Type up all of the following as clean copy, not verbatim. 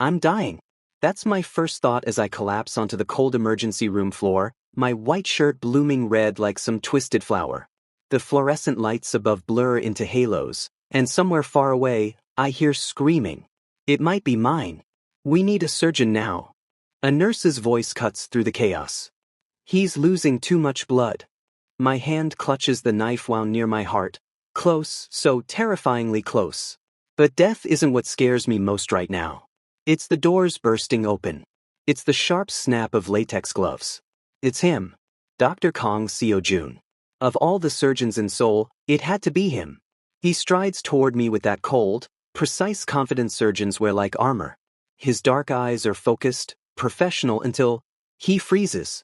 I'm dying. That's my first thought as I collapse onto the cold emergency room floor, my white shirt blooming red like some twisted flower. The fluorescent lights above blur into halos, and somewhere far away, I hear screaming. It might be mine. We need a surgeon now. A nurse's voice cuts through the chaos. He's losing too much blood. My hand clutches the knife wound near my heart. Close, so terrifyingly close. But death isn't what scares me most right now. It's the doors bursting open. It's the sharp snap of latex gloves. It's him, Dr. Kang Seo-jun. Of all the surgeons in Seoul, it had to be him. He strides toward me with that cold, precise confidence surgeons wear like armor. His dark eyes are focused, professional until he freezes.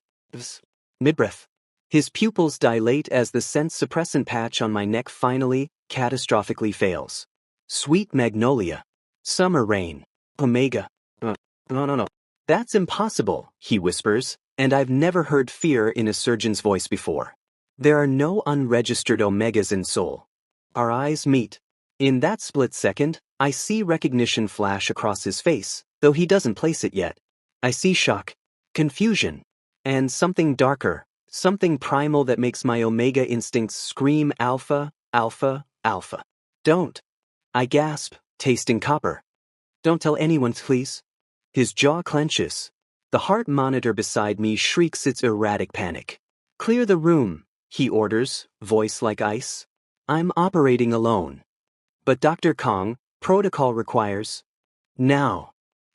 Mid-breath. His pupils dilate as the scent suppressant patch on my neck finally, catastrophically fails. Sweet magnolia. Summer rain. Omega. No. That's impossible, he whispers, and I've never heard fear in a surgeon's voice before. There are no unregistered omegas in Seoul. Our eyes meet. In that split second, I see recognition flash across his face, though he doesn't place it yet. I see shock, confusion, and something darker, something primal that makes my omega instincts scream alpha, alpha, alpha. Don't. I gasp, tasting copper. Don't tell anyone, please. His jaw clenches. The heart monitor beside me shrieks its erratic panic. Clear the room, he orders, voice like ice. I'm operating alone. But Dr. Kang, protocol requires. Now.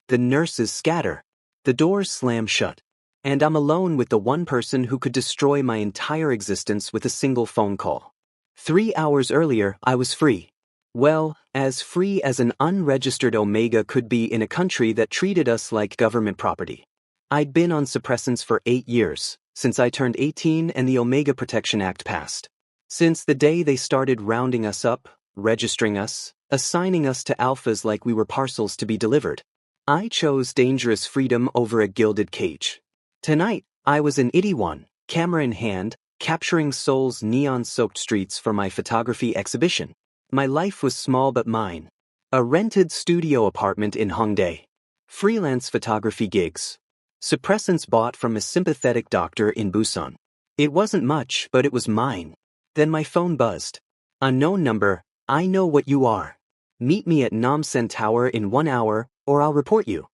The nurses scatter. The doors slam shut. And I'm alone with the one person who could destroy my entire existence with a single phone call. 3 hours earlier, I was free. Well, as free as an unregistered omega could be in a country that treated us like government property. I'd been on suppressants for 8 years, since I turned 18 and the Omega Protection Act passed. Since the day they started rounding us up, registering us, assigning us to alphas like we were parcels to be delivered. I chose dangerous freedom over a gilded cage. Tonight, I was in Itaewon, camera in hand, capturing Seoul's neon-soaked streets for my photography exhibition. My life was small but mine. A rented studio apartment in Hongdae. Freelance photography gigs. Suppressants bought from a sympathetic doctor in Busan. It wasn't much, but it was mine. Then my phone buzzed. Unknown number, I know what you are. Meet me at Namsen Tower in 1 hour, or I'll report you.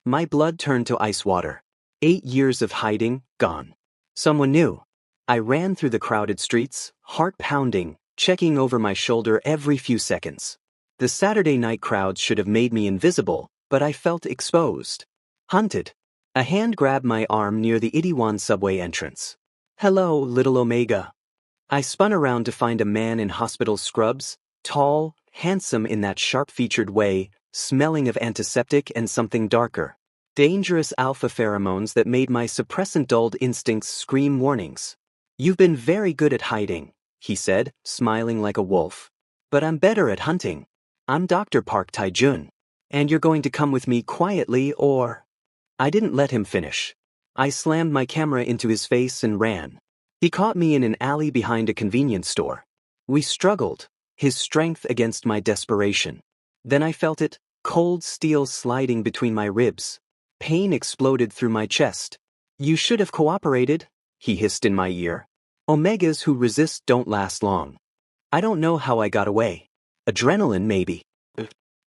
My blood turned to ice water. 8 years of hiding, gone. Someone new. I ran through the crowded streets, heart pounding, checking over my shoulder every few seconds. The Saturday night crowds should have made me invisible, but I felt exposed. Hunted. A hand grabbed my arm near the Itaewon subway entrance. Hello, little Omega. I spun around to find a man in hospital scrubs, tall, handsome in that sharp-featured way, smelling of antiseptic and something darker. Dangerous alpha pheromones that made my suppressant-dulled instincts scream warnings. You've been very good at hiding, he said, smiling like a wolf. But I'm better at hunting. I'm Dr. Park Tae-jun. And you're going to come with me quietly or... I didn't let him finish. I slammed my camera into his face and ran. He caught me in an alley behind a convenience store. We struggled, his strength against my desperation. Then I felt it, cold steel sliding between my ribs. Pain exploded through my chest. You should have cooperated, he hissed in my ear. Omegas who resist don't last long. I don't know how I got away. Adrenaline, maybe.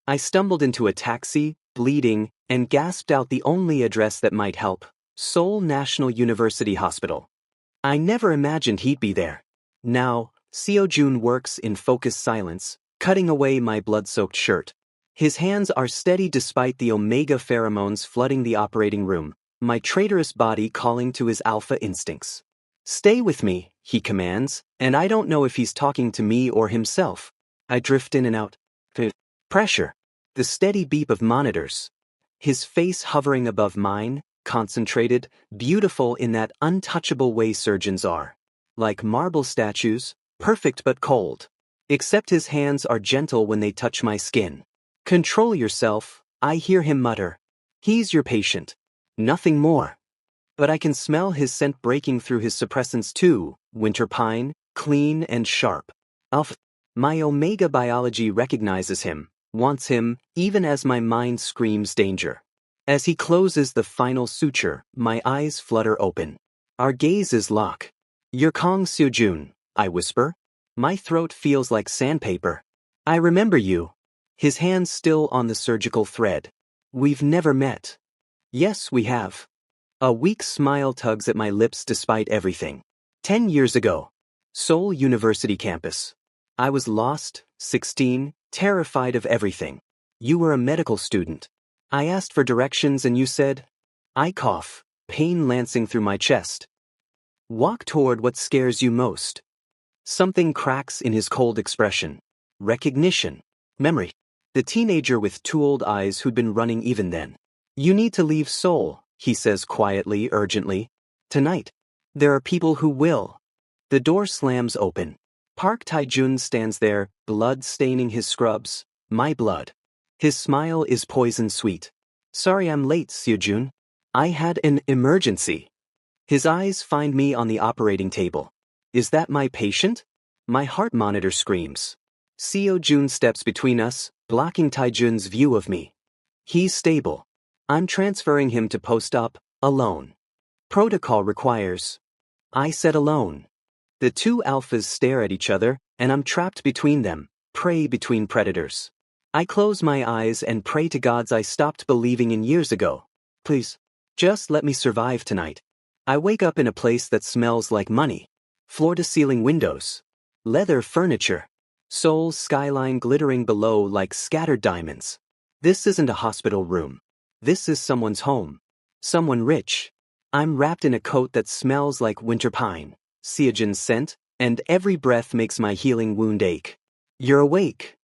I stumbled into a taxi, bleeding, and gasped out the only address that might help, Seoul National University Hospital. I never imagined he'd be there. Now, Seo-jun works in focused silence, cutting away my blood-soaked shirt. His hands are steady despite the omega pheromones flooding the operating room, my traitorous body calling to his alpha instincts. Stay with me, he commands, and I don't know if he's talking to me or himself. I drift in and out. Pressure. The steady beep of monitors. His face hovering above mine, concentrated, beautiful in that untouchable way surgeons are. Like marble statues, perfect but cold. Except his hands are gentle when they touch my skin. Control yourself, I hear him mutter. He's your patient. Nothing more. But I can smell his scent breaking through his suppressants too, winter pine, clean and sharp. Alpha. My omega biology recognizes him, wants him, even as my mind screams danger. As he closes the final suture, my eyes flutter open. Our gazes lock. "You're Kang Seo-jun," I whisper. My throat feels like sandpaper. "I remember you." His hands still on the surgical thread. "We've never met." "Yes, we have." A weak smile tugs at my lips despite everything. 10 years ago. Seoul University campus. I was lost, 16, terrified of everything. You were a medical student. I asked for directions and you said, I cough, pain lancing through my chest. "Walk toward what scares you most." Something cracks in his cold expression. Recognition. Memory. The teenager with two-old eyes who'd been running even then. "You need to leave Seoul," he says quietly, urgently. "Tonight. There are people who will." The door slams open. Park Tae-jun stands there, blood staining his scrubs. My blood. His smile is poison sweet. "Sorry I'm late, Seo-jun. I had an emergency." His eyes find me on the operating table. Is that my patient? My heart monitor screams. Seo-jun steps between us, blocking Tae-jun's view of me. He's stable. I'm transferring him to post-op, alone. Protocol requires. I said alone. The two alphas stare at each other, and I'm trapped between them, prey between predators. I close my eyes and pray to gods I stopped believing in years ago. Please, just let me survive tonight. I wake up in a place that smells like money. Floor-to-ceiling windows. Leather furniture. Seoul's skyline glittering below like scattered diamonds. This isn't a hospital room. This is someone's home. Someone rich. I'm wrapped in a coat that smells like winter pine, Seo-jun's scent, and every breath makes my healing wound ache. "You're awake."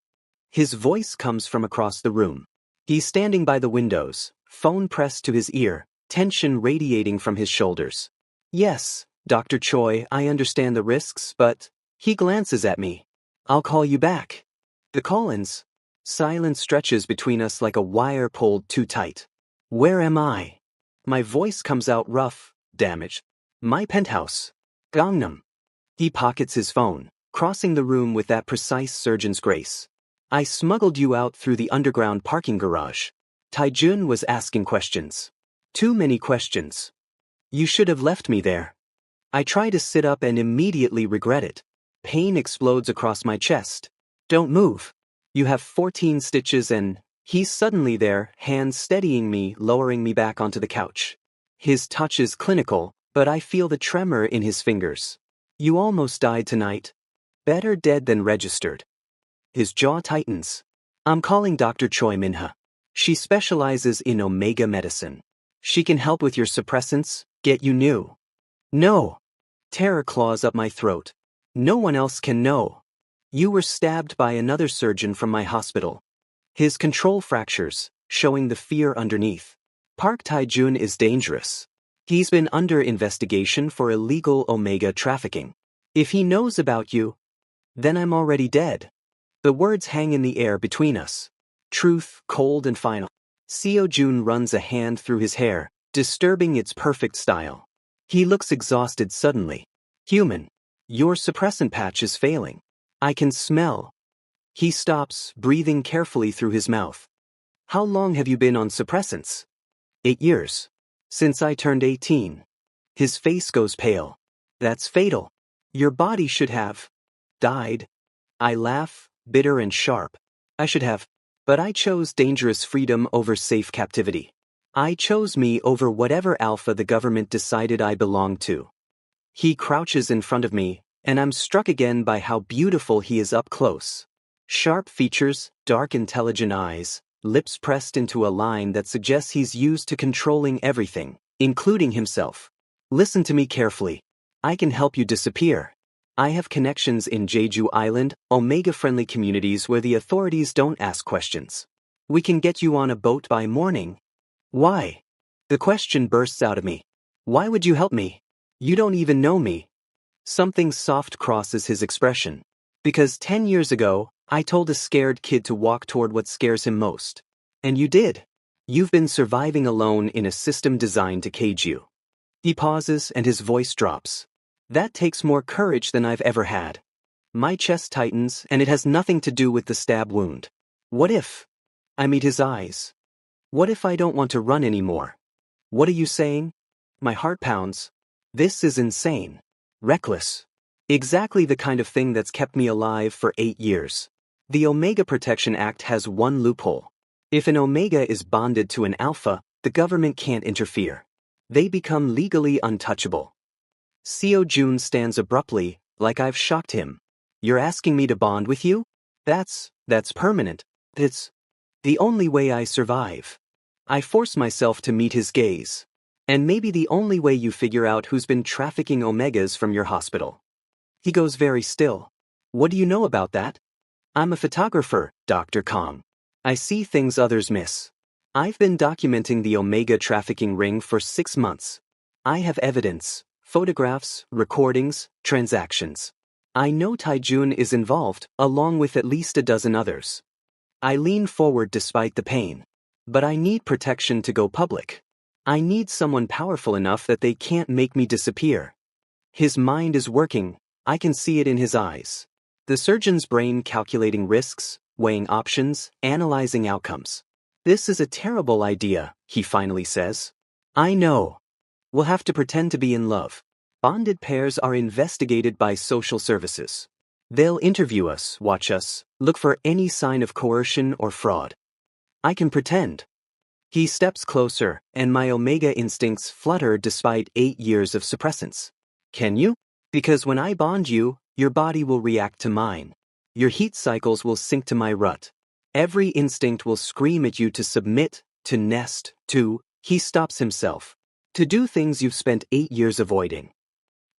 His voice comes from across the room. He's standing by the windows, phone pressed to his ear, tension radiating from his shoulders. "Yes, Dr. Choi, I understand the risks, but..." He glances at me. "I'll call you back." The call ends. Silence stretches between us like a wire pulled too tight. Where am I? My voice comes out rough, damaged. "My penthouse. Gangnam." He pockets his phone, crossing the room with that precise surgeon's grace. "I smuggled you out through the underground parking garage." Tae-jun was asking questions. Too many questions. "You should have left me there." I try to sit up and immediately regret it. Pain explodes across my chest. "Don't move. You have 14 stitches and..." He's suddenly there, hands steadying me, lowering me back onto the couch. His touch is clinical, but I feel the tremor in his fingers. "You almost died tonight. Better dead than registered." His jaw tightens. "I'm calling Dr. Choi Minha. She specializes in Omega medicine. She can help with your suppressants, get you new." "No." Terror claws up my throat. "No one else can know. You were stabbed by another surgeon from my hospital." His control fractures, showing the fear underneath. "Park Tae-jun is dangerous. He's been under investigation for illegal Omega trafficking. If he knows about you, then I'm already dead." The words hang in the air between us. Truth, cold and final. Seo-jun runs a hand through his hair, disturbing its perfect style. He looks exhausted suddenly. "Human, your suppressant patch is failing. I can smell." He stops, breathing carefully through his mouth. "How long have you been on suppressants?" 8 years. Since I turned 18. His face goes pale. "That's fatal. Your body should have died." I laugh, bitter and sharp. "I should have. But I chose dangerous freedom over safe captivity. I chose me over whatever alpha the government decided I belonged to." He crouches in front of me, and I'm struck again by how beautiful he is up close. Sharp features, dark intelligent eyes, lips pressed into a line that suggests he's used to controlling everything, including himself. "Listen to me carefully. I can help you disappear. I have connections in Jeju Island, Omega-friendly communities where the authorities don't ask questions. We can get you on a boat by morning." "Why?" The question bursts out of me. "Why would you help me? You don't even know me." Something soft crosses his expression. "Because 10 years ago, I told a scared kid to walk toward what scares him most. And you did. You've been surviving alone in a system designed to cage you." He pauses and his voice drops. "That takes more courage than I've ever had." My chest tightens, and it has nothing to do with the stab wound. What if? I meet his eyes. What if I don't want to run anymore? What are you saying? My heart pounds. This is insane. Reckless. Exactly the kind of thing that's kept me alive for 8 years. The Omega Protection Act has one loophole. If an Omega is bonded to an Alpha, the government can't interfere. They become legally untouchable. Seo Jun stands abruptly, like I've shocked him. You're asking me to bond with you? That's permanent. It's the only way I survive. I force myself to meet his gaze. And maybe the only way you figure out who's been trafficking Omegas from your hospital. He goes very still. What do you know about that? I'm a photographer, Dr. Kong. I see things others miss. I've been documenting the Omega trafficking ring for 6 months. I have evidence, photographs, recordings, transactions. I know Taijun is involved, along with at least a dozen others. I lean forward despite the pain. But I need protection to go public. I need someone powerful enough that they can't make me disappear. His mind is working. I can see it in his eyes. The surgeon's brain calculating risks, weighing options, analyzing outcomes. This is a terrible idea, he finally says. I know. We'll have to pretend to be in love. Bonded pairs are investigated by social services. They'll interview us, watch us, look for any sign of coercion or fraud. I can pretend. He steps closer, and my Omega instincts flutter despite 8 years of suppressants. Can you? Because when I bond you, your body will react to mine. Your heat cycles will sync to my rut. Every instinct will scream at you to submit, to nest, to, he stops himself, to do things you've spent 8 years avoiding.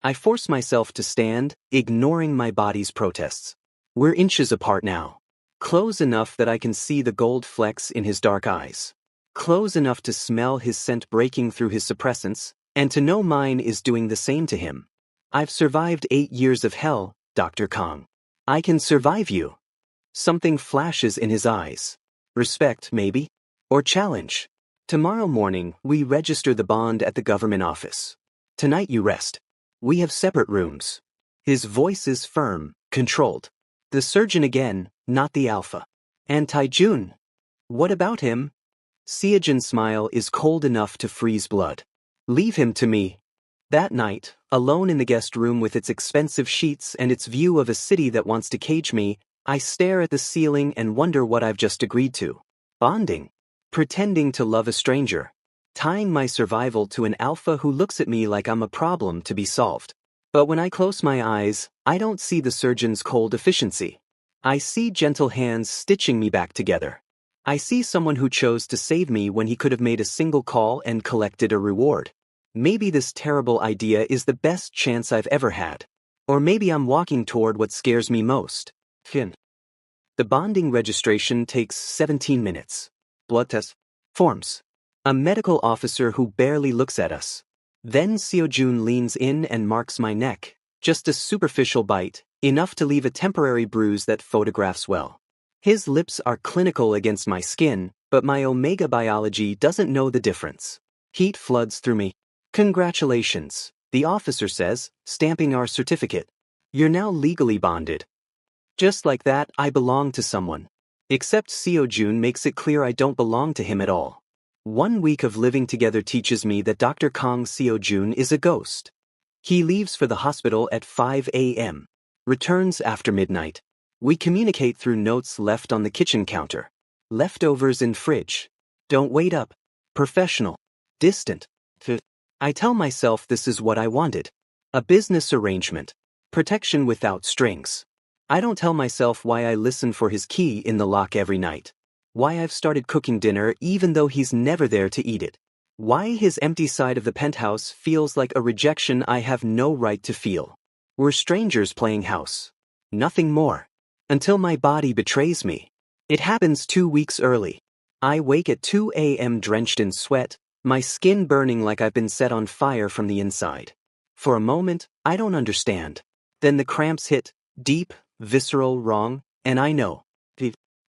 I force myself to stand, ignoring my body's protests. We're inches apart now. Close enough that I can see the gold flecks in his dark eyes. Close enough to smell his scent breaking through his suppressants, and to know mine is doing the same to him. I've survived 8 years of hell, Dr. Kong. I can survive you. Something flashes in his eyes. Respect, maybe? Or challenge. Tomorrow morning, we register the bond at the government office. Tonight you rest. We have separate rooms. His voice is firm, controlled. The surgeon again, not the Alpha. And Taijun. What about him? Seojun's smile is cold enough to freeze blood. Leave him to me. That night, alone in the guest room with its expensive sheets and its view of a city that wants to cage me, I stare at the ceiling and wonder what I've just agreed to. Bonding. Pretending to love a stranger. Tying my survival to an Alpha who looks at me like I'm a problem to be solved. But when I close my eyes, I don't see the surgeon's cold efficiency. I see gentle hands stitching me back together. I see someone who chose to save me when he could have made a single call and collected a reward. Maybe this terrible idea is the best chance I've ever had. Or maybe I'm walking toward what scares me most. Fin. The bonding registration takes 17 minutes. Blood test. Forms. A medical officer who barely looks at us. Then Seojun leans in and marks my neck. Just a superficial bite, enough to leave a temporary bruise that photographs well. His lips are clinical against my skin, but my Omega biology doesn't know the difference. Heat floods through me. Congratulations, the officer says, stamping our certificate. You're now legally bonded. Just like that, I belong to someone. Except Seojun makes it clear I don't belong to him at all. 1 week of living together teaches me that Dr. Kong Seojun is a ghost. He leaves for the hospital at 5 a.m. Returns after midnight. We communicate through notes left on the kitchen counter. Leftovers in fridge. Don't wait up. Professional. Distant. I tell myself this is what I wanted. A business arrangement. Protection without strings. I don't tell myself why I listen for his key in the lock every night. Why I've started cooking dinner even though he's never there to eat it. Why his empty side of the penthouse feels like a rejection I have no right to feel. We're strangers playing house. Nothing more. Until my body betrays me. It happens 2 weeks early. I wake at 2 a.m. drenched in sweat, my skin burning like I've been set on fire from the inside. For a moment, I don't understand. Then the cramps hit, deep, visceral, wrong, and I know.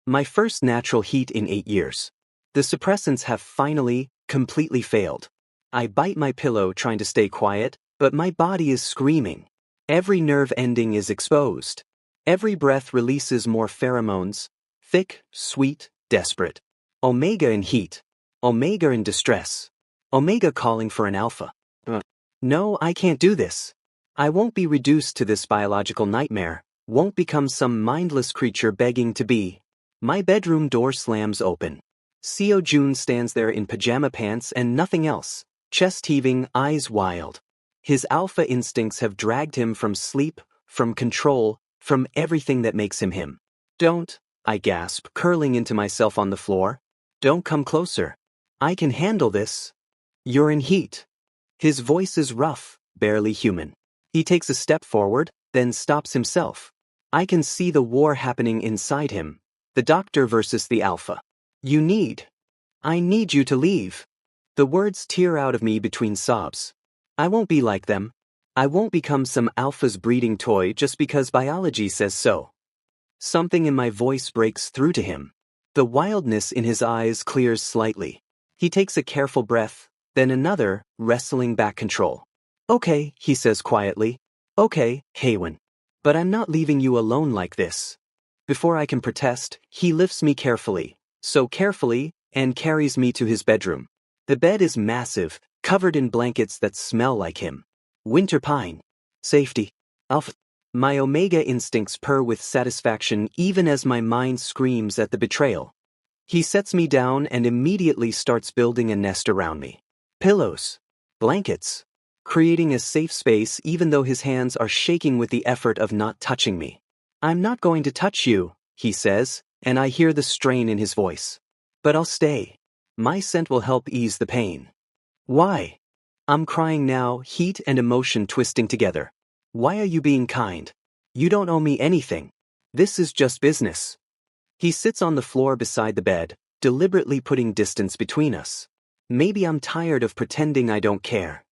My first natural heat in 8 years. The suppressants have finally, completely failed. I bite my pillow trying to stay quiet, but my body is screaming. Every nerve ending is exposed. Every breath releases more pheromones. Thick, sweet, desperate. Omega in heat. Omega in distress. Omega calling for an alpha. No, I can't do this. I won't be reduced to this biological nightmare, won't become some mindless creature begging to be. My bedroom door slams open. Seo Jun stands there in pajama pants and nothing else, chest heaving, eyes wild. His alpha instincts have dragged him from sleep, from control, from everything that makes him him. Don't, I gasp, curling into myself on the floor. Don't come closer. I can handle this. You're in heat. His voice is rough, barely human. He takes a step forward, then stops himself. I can see the war happening inside him. The doctor versus the alpha. I need you to leave. The words tear out of me between sobs. I won't be like them. I won't become some alpha's breeding toy just because biology says so. Something in my voice breaks through to him. The wildness in his eyes clears slightly. He takes a careful breath, then another, wrestling back control. Okay, he says quietly. Okay, Haewon. But I'm not leaving you alone like this. Before I can protest, he lifts me carefully, so carefully, and carries me to his bedroom. The bed is massive, covered in blankets that smell like him. Winter pine. Safety. Alpha. My Omega instincts purr with satisfaction even as my mind screams at the betrayal. He sets me down and immediately starts building a nest around me. Pillows. Blankets. Creating a safe space even though his hands are shaking with the effort of not touching me. I'm not going to touch you, he says, and I hear the strain in his voice. But I'll stay. My scent will help ease the pain. Why? I'm crying now, heat and emotion twisting together. Why are you being kind? You don't owe me anything. This is just business. He sits on the floor beside the bed, deliberately putting distance between us. Maybe I'm tired of pretending I don't care.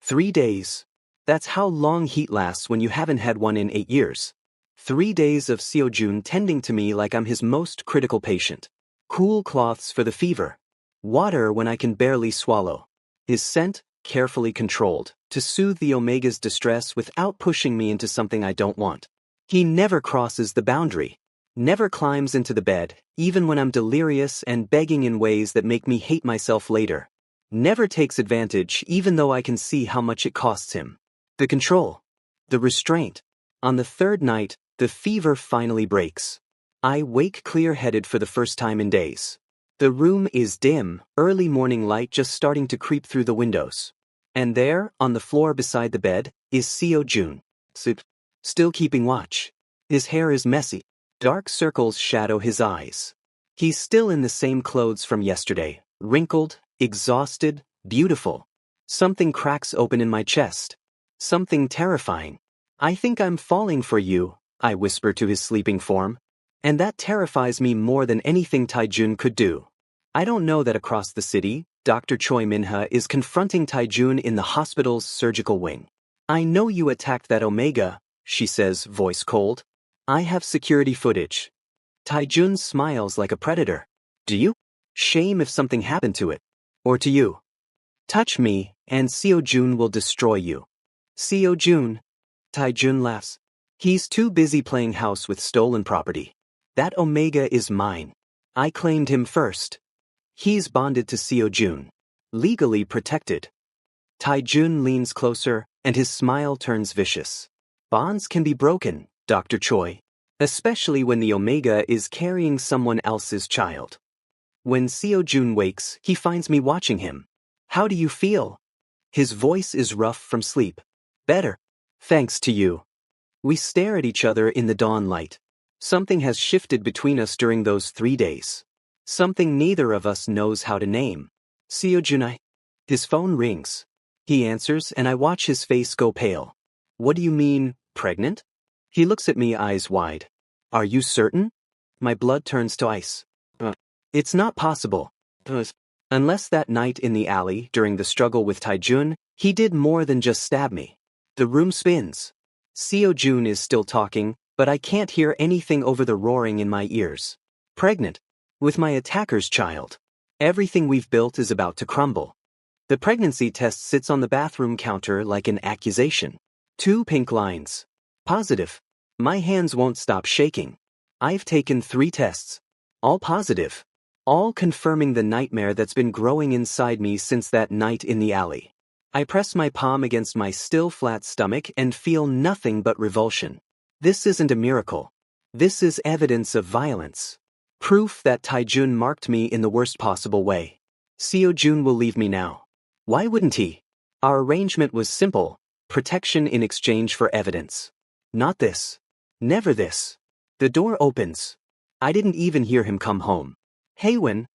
3 days. That's how long heat lasts when you haven't had one in 8 years. 3 days of Seo Jun tending to me like I'm his most critical patient. Cool cloths for the fever. Water when I can barely swallow. His scent, carefully controlled, to soothe the Omega's distress without pushing me into something I don't want. He never crosses the boundary. Never climbs into the bed, even when I'm delirious and begging in ways that make me hate myself later. Never takes advantage even though I can see how much it costs him. The control. The restraint. On the 3rd night, the fever finally breaks. I wake clear-headed for the first time in days. The room is dim, early morning light just starting to creep through the windows. And there, on the floor beside the bed, is Seo Jun. Still keeping watch. His hair is messy. Dark circles shadow his eyes. He's still in the same clothes from yesterday, wrinkled, exhausted, beautiful. Something cracks open in my chest. Something terrifying. I think I'm falling for you, I whisper to his sleeping form. And that terrifies me more than anything Taijun could do. I don't know that across the city, Dr. Choi Minha is confronting Taijun in the hospital's surgical wing. I know you attacked that Omega, she says, voice cold. I have security footage. Taijun smiles like a predator. Do you? Shame if something happened to it. Or to you. Touch me, and Seo Jun will destroy you. Seo Jun. Taijun laughs. He's too busy playing house with stolen property. That Omega is mine. I claimed him first. He's bonded to Seo Jun. Legally protected. Taijun leans closer, and his smile turns vicious. Bonds can be broken, Dr. Choi. Especially when the Omega is carrying someone else's child. When Seo Jun wakes, he finds me watching him. How do you feel? His voice is rough from sleep. Better. Thanks to you. We stare at each other in the dawn light. Something has shifted between us during those 3 days. Something neither of us knows how to name. Seo Jun. His phone rings. He answers and I watch his face go pale. What do you mean, pregnant? He looks at me eyes wide. Are you certain? My blood turns to ice. It's not possible. Unless that night in the alley during the struggle with Taijun, he did more than just stab me. The room spins. Seo Jun is still talking, but I can't hear anything over the roaring in my ears. Pregnant. With my attacker's child. Everything we've built is about to crumble. The pregnancy test sits on the bathroom counter like an accusation. 2 pink lines. Positive. My hands won't stop shaking. I've taken 3 tests. All positive. All confirming the nightmare that's been growing inside me since that night in the alley. I press my palm against my still flat stomach and feel nothing but revulsion. This isn't a miracle. This is evidence of violence. Proof that Taijun marked me in the worst possible way. Seo-jun will leave me now. Why wouldn't he? Our arrangement was simple, protection in exchange for evidence. Not this. Never this. The door opens. I didn't even hear him come home. Haewon.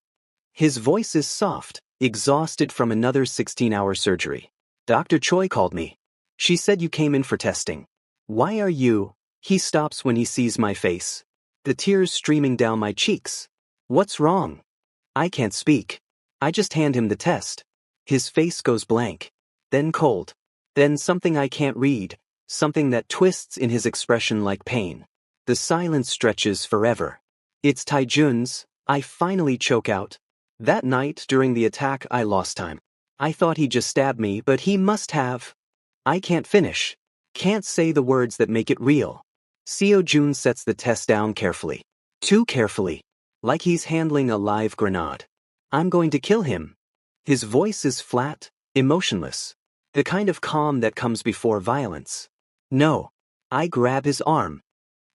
His voice is soft, exhausted from another 16-hour surgery. Dr. Choi called me. She said you came in for testing. Why are you? He stops when he sees my face. The tears streaming down my cheeks. What's wrong? I can't speak. I just hand him the test. His face goes blank. Then cold. Then something I can't read. Something that twists in his expression like pain. The silence stretches forever. It's Taijun's. I finally choke out. That night during the attack I lost time. I thought he just stabbed me, but he must have. I can't finish. Can't say the words that make it real. Seo-jun sets the test down carefully. Too carefully. Like he's handling a live grenade. I'm going to kill him. His voice is flat, emotionless. The kind of calm that comes before violence. No. I grab his arm.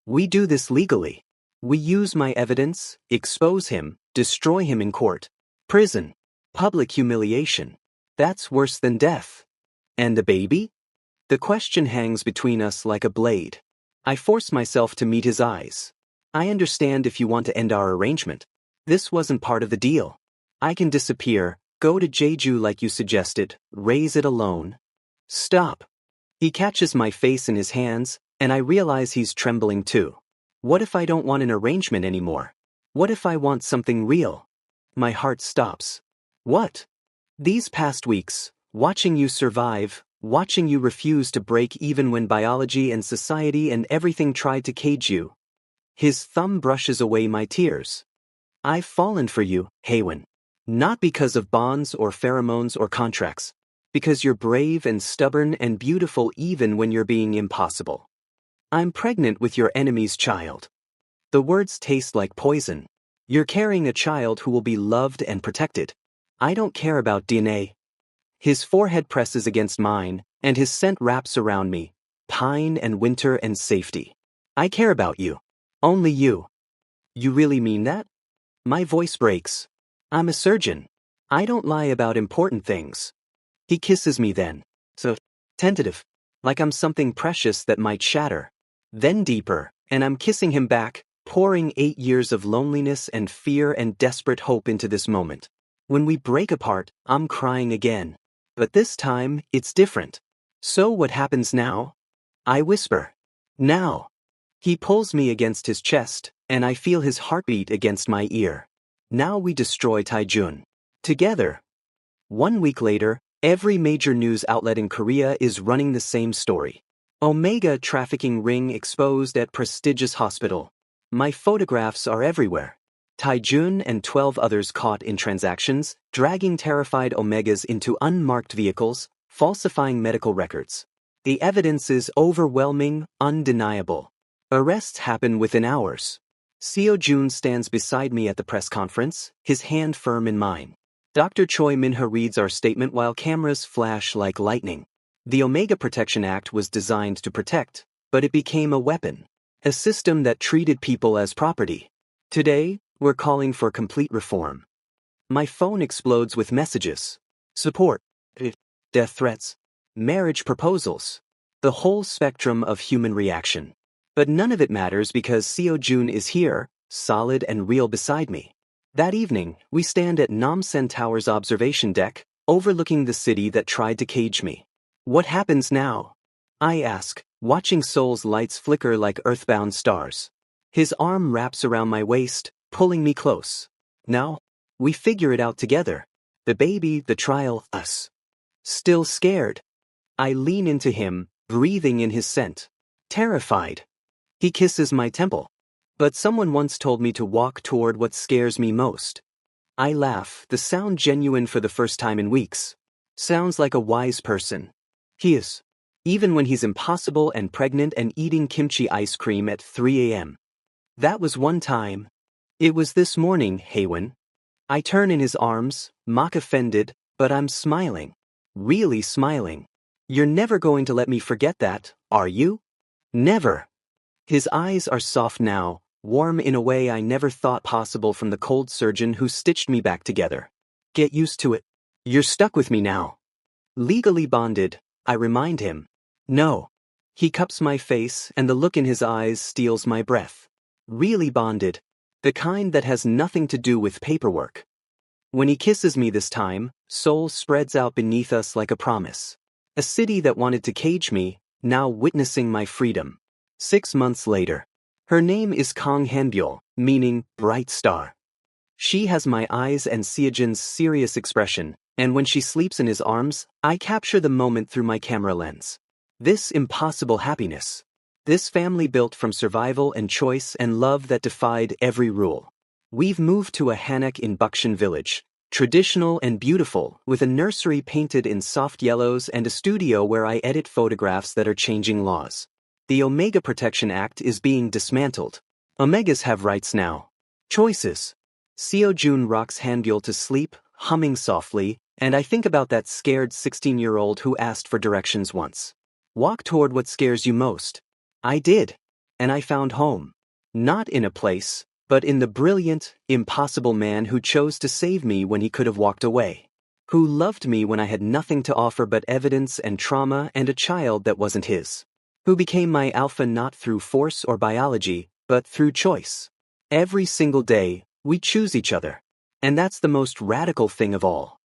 We do this legally. We use my evidence, expose him, destroy him in court. Prison. Public humiliation. That's worse than death. And the baby? The question hangs between us like a blade. I force myself to meet his eyes. I understand if you want to end our arrangement. This wasn't part of the deal. I can disappear, go to Jeju like you suggested, raise it alone. Stop. He catches my face in his hands, and I realize he's trembling too. What if I don't want an arrangement anymore? What if I want something real? My heart stops. What? These past weeks, watching you survive, watching you refuse to break even when biology and society and everything tried to cage you. His thumb brushes away my tears. I've fallen for you, Haewon. Not because of bonds or pheromones or contracts. Because you're brave and stubborn and beautiful even when you're being impossible. I'm pregnant with your enemy's child. The words taste like poison. You're carrying a child who will be loved and protected. I don't care about DNA. His forehead presses against mine, and his scent wraps around me. Pine and winter and safety. I care about you. Only you. You really mean that? My voice breaks. I'm a surgeon. I don't lie about important things. He kisses me then. So tentative. Like I'm something precious that might shatter. Then deeper, and I'm kissing him back, pouring 8 years of loneliness and fear and desperate hope into this moment. When we break apart, I'm crying again. But this time, it's different. So what happens now? I whisper. Now. He pulls me against his chest, and I feel his heartbeat against my ear. Now we destroy Taijun. Together. 1 week later, every major news outlet in Korea is running the same story. Omega trafficking ring exposed at prestigious hospital. My photographs are everywhere. Taijun and 12 others caught in transactions, dragging terrified Omegas into unmarked vehicles, falsifying medical records. The evidence is overwhelming, undeniable. Arrests happen within hours. Seo-jun stands beside me at the press conference, his hand firm in mine. Dr. Choi Min-ha reads our statement while cameras flash like lightning. The Omega Protection Act was designed to protect, but it became a weapon. A system that treated people as property. Today, we're calling for complete reform. My phone explodes with messages. Support. Death threats. Marriage proposals. The whole spectrum of human reaction. But none of it matters because Seo-jun is here, solid and real beside me. That evening, we stand at Namsen Tower's observation deck, overlooking the city that tried to cage me. What happens now? I ask, watching Seoul's lights flicker like earthbound stars. His arm wraps around my waist, pulling me close. Now, we figure it out together. The baby, the trial, us. Still scared. I lean into him, breathing in his scent. Terrified. He kisses my temple. But someone once told me to walk toward what scares me most. I laugh, the sound genuine for the first time in weeks. Sounds like a wise person. He is. Even when he's impossible and pregnant and eating kimchi ice cream at 3 a.m. That was one time. It was this morning, Haywin. I turn in his arms, mock offended, but I'm smiling. Really smiling. You're never going to let me forget that, are you? Never. His eyes are soft now, warm in a way I never thought possible from the cold surgeon who stitched me back together. Get used to it. You're stuck with me now. Legally bonded, I remind him. No. He cups my face and the look in his eyes steals my breath. Really bonded. The kind that has nothing to do with paperwork. When he kisses me this time, soul spreads out beneath us like a promise. A city that wanted to cage me, now witnessing my freedom. 6 months later. Her name is Kong Hanbyul, meaning bright star. She has my eyes and Seojin's serious expression, and when she sleeps in his arms, I capture the moment through my camera lens. This impossible happiness. This family built from survival and choice and love that defied every rule. We've moved to a hanok in Bukshan village, traditional and beautiful, with a nursery painted in soft yellows and a studio where I edit photographs that are changing laws. The Omega Protection Act is being dismantled. Omegas have rights now. Choices. Seojun rocks Hanbyul to sleep, humming softly, and I think about that scared 16-year-old who asked for directions once. Walk toward what scares you most. I did. And I found home. Not in a place, but in the brilliant, impossible man who chose to save me when he could have walked away. Who loved me when I had nothing to offer but evidence and trauma and a child that wasn't his. Who became my alpha not through force or biology, but through choice. Every single day, we choose each other. And that's the most radical thing of all.